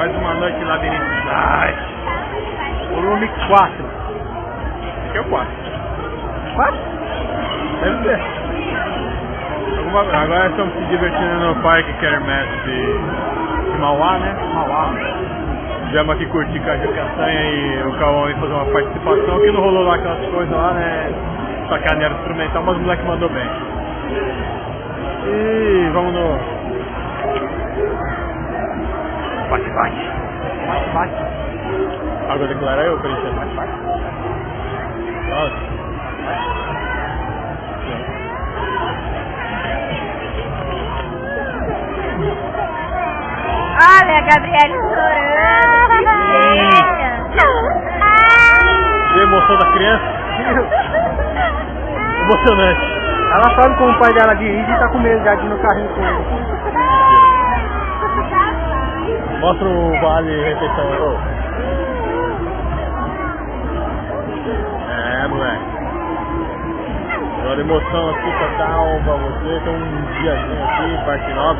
Mais uma noite lá dentro. Ai. Volume 4. Aqui é o 4. 4? Deve ser. Agora estamos se divertindo no parque Quermesse de Mauá, né? Mauá. Viemos aqui curtir Caju Castanha e o Cauã ia fazer uma participação que não rolou lá aquelas coisas lá, né? Sacaneiro instrumental, mas o moleque mandou bem. E vamos no... Bate, bate. Bate, bate. Agora declara eu, Corinthians. Bate, bate. Nossa. Olha a Gabriele chorando. E a emoção da criança? Emocionante. Ela sabe como o pai dela dirige e tá com medo já de ir no carrinho com ele. Mostra o vale refeição. Oh. É, moleque. Agora emoção aqui total pra você. Tem um diazinho aqui, parte 9.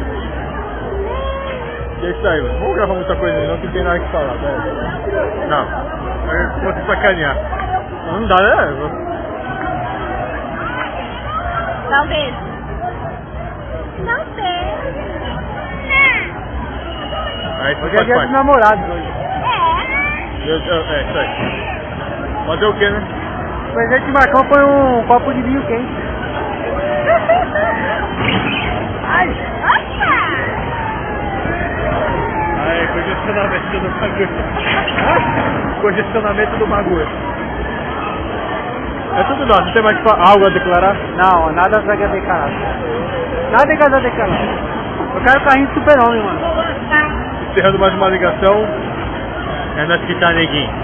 E é isso aí, mano. Vamos gravar muita coisa não, que tem nada que falar, velho. Não. Eu vou te sacanear. Não dá, né? Dá um beijo. Não sei. Aí isso Hoje é faz dia dos parte. namorados hoje. É. É, isso aí. Fazer o que, né? O presente de Marcão foi um copo de vinho quente. Ai! Opa! Aí, congestionamento do bagulho. Congestionamento do bagulho. É tudo nosso, não tem mais algo a declarar? Não, nada vai declarar. Nada vai declarar. Eu quero carrinho de super-homem, mano. Encerrando mais uma ligação. É nós que tá, neguinho.